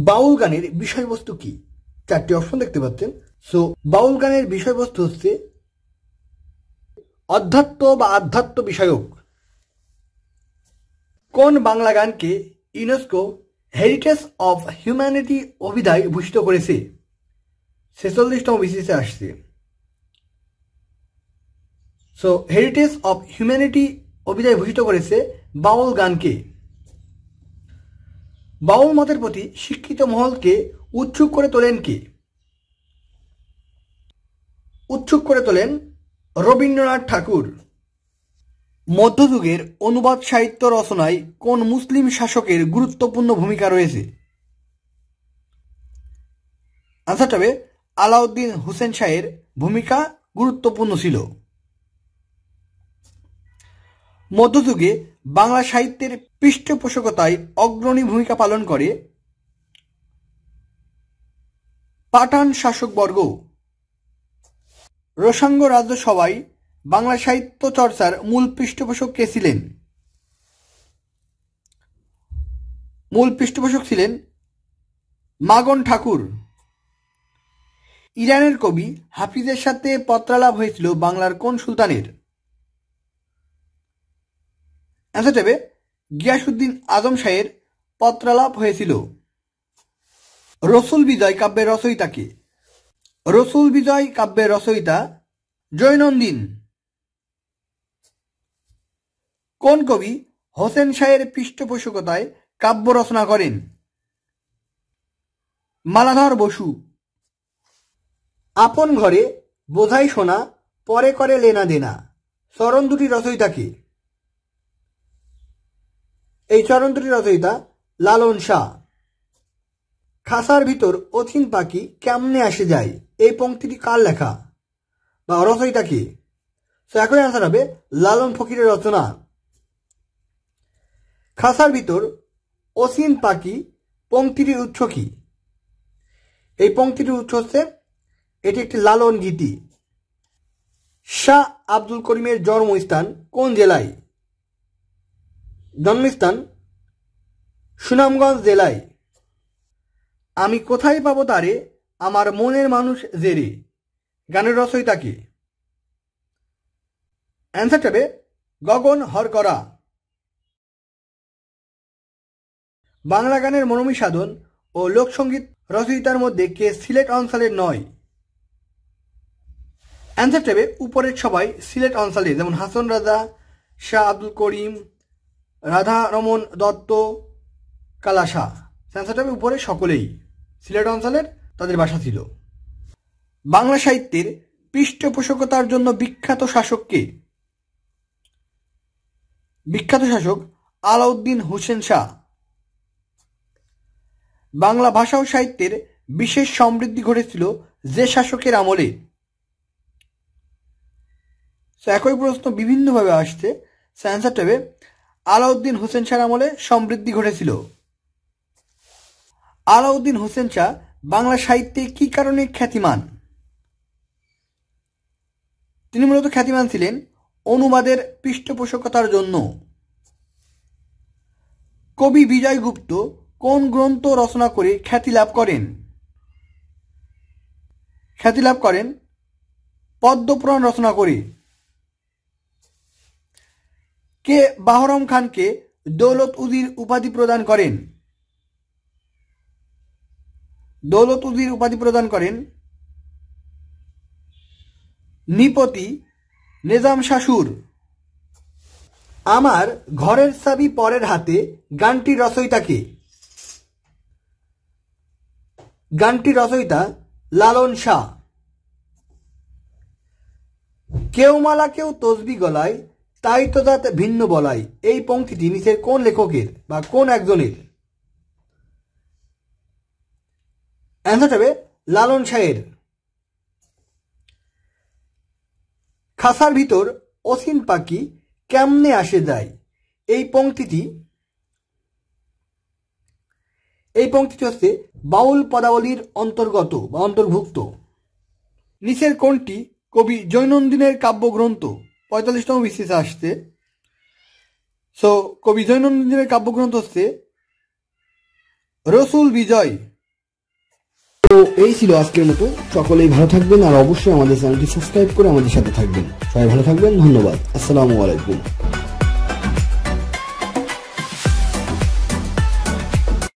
বাউল গানের বিষয়বস্তু কি? চারটি অপশন দেখতে পাচ্ছেন। সো বাউল গানের বিষয়বস্তু হচ্ছে অধ্যাত্ম বা আধ্যাত্ম বিষয়ক। কোন বাংলা গানকে ইউনেস্কো হেরিটেজ অফ হিউম্যানিটি অভিধায় ভূষিত করেছে? 46তম বিসিসে আসছে। সো হেরিটেজ অফ হিউম্যানিটি অভিধায় ভূষিত করেছে বাউল গানকে। বাউল মতের প্রতি শিক্ষিত মহলকে উৎসুক করে তোলেন কে? উৎসুক করে তোলেন রবীন্দ্রনাথ ঠাকুর। মধ্যযুগের অনুবাদ সাহিত্য রচনায় কোন মুসলিম শাসকের গুরুত্বপূর্ণ ভূমিকা রয়েছে? আনসারটা হবে আলাউদ্দিন হোসেন শাহের ভূমিকা গুরুত্বপূর্ণ ছিল। মধ্যযুগে বাংলা সাহিত্যের পৃষ্ঠপোষকতায় অগ্রণী ভূমিকা পালন করে পাঠান শাসকবর্গ। রোসাঙ্গ রাজসভায় বাংলা সাহিত্য চর্চার মূল পৃষ্ঠপোষক কে ছিলেন? মূল পৃষ্ঠপোষক ছিলেন মাগন ঠাকুর। ইরানের কবি হাফিজের সাথে পত্রালাপ হয়েছিল বাংলার কোন সুলতানের? অ্যান্সার হবে গিয়াসউদ্দিন আজম শাহের পত্রালাপ হয়েছিল। রসুল বিজয় কাব্যের রচয়িতা কে? রসুল বিজয় কাব্যের রচয়িতা জৈনন্দিন। কোন কবি হোসেন শাহের পৃষ্ঠপোষকতায় কাব্য রচনা করেন? মালাধর বসু। আপন ঘরে বোঝাই শোনা পরে করে লেনা দেনা চরণ দুটি রচয়িতা কে? এই চরণ দুটি রচয়িতা লালন শাহ। খাসার ভিতর অথিন পাখি কেমনে আসে যায় এই পংক্তিটি কার লেখা বা রচয়িতা কে? এখন অ্যান্সার হবে লালন ফকিরের রচনা। খাসার ভিতর অসীন পাখি পংক্তিটির উৎস কি? এই পংক্তিটির উৎস হচ্ছে এটি একটি লালন গীতি। শাহ আব্দুল করিমের জন্মস্থান কোন জেলায়? জন্মস্থান সুনামগঞ্জ জেলায়। আমি কোথায় পাবো তারে আমার মনের মানুষ জেরে গানের রচয়িতা কে? অ্যান্সার হবে গগন হরকরা। বাংলা গানের মনমী সাধন ও লোকসঙ্গীত রচয়িতার মধ্যে কে সিলেট অঞ্চলের নয়? অ্যান্সার হবে উপরের সবাই সিলেট অঞ্চলে, যেমন হাসন রাজা, শাহ আব্দুল করিম, রাধা রমন দত্ত, কালা শাহ। অ্যান্সার হবে উপরে সকলেই সিলেট অঞ্চলের তাদের বাসা ছিল। বাংলা সাহিত্যের পৃষ্ঠপোষকতার জন্য বিখ্যাত শাসক কে? বিখ্যাত শাসক আলাউদ্দিন হোসেন শাহ। বাংলা ভাষা ও সাহিত্যের বিশেষ সমৃদ্ধি ঘটেছিল যে শাসকের আমলে? একই প্রশ্ন বিভিন্নভাবে আসছে। অ্যান্সারটা হবে আলাউদ্দিন হোসেন শাহর আমলে সমৃদ্ধি ঘটেছিল। আলাউদ্দিন হোসেন শাহ বাংলা সাহিত্যে কি কারণে খ্যাতিমান? তিনি মূলত খ্যাতিমান ছিলেন অনুবাদের পৃষ্ঠপোষকতার জন্য। কবি বিজয় গুপ্ত কোন গ্রন্থ রচনা করে খ্যাতি লাভ করেন? খ্যাতি লাভ করেন পদ্মপুরাণ রচনা করে। কে বাহরম খানকে দৌলত উজির উপাধি প্রদান করেন? দৌলত উজির উপাধি প্রদান করেন নৃপতি নিজাম শাসুর। আমার ঘরের চাবি পরের হাতে গানটির রচয়িতা কে? গানটির রচয়িতা লালন শাহ। কেউ মালা কেউ তসবি গলায় তাই তো জাত ভিন্ন বলাই এই পংক্তিটি নিচের কোন লেখকের বা কোন একজনের? অ্যান্সার হবে লালন শাহের। খাসার ভিতর অসীন পাখি কেমনে আসে যায় এই পংক্তিটি হচ্ছে বাউল পদাবলীর অন্তর্গত বা অন্তর্ভুক্ত। নিচের কোনটি কবি জৈনন্দিনের কাব্যগ্রন্থ? 45তম বিসিসে আসছে। সো কবি জৈনন্দিনের কাব্যগ্রন্থ হচ্ছে রসুল বিজয়। তো এই ছিল আজকের মতো। সকলেই ভালো থাকবেন আর অবশ্যই আমাদের চ্যানেলটি সাবস্ক্রাইব করে আমাদের সাথে থাকবেন। সবাই ভালো থাকবেন, ধন্যবাদ, আসসালামু আলাইকুম।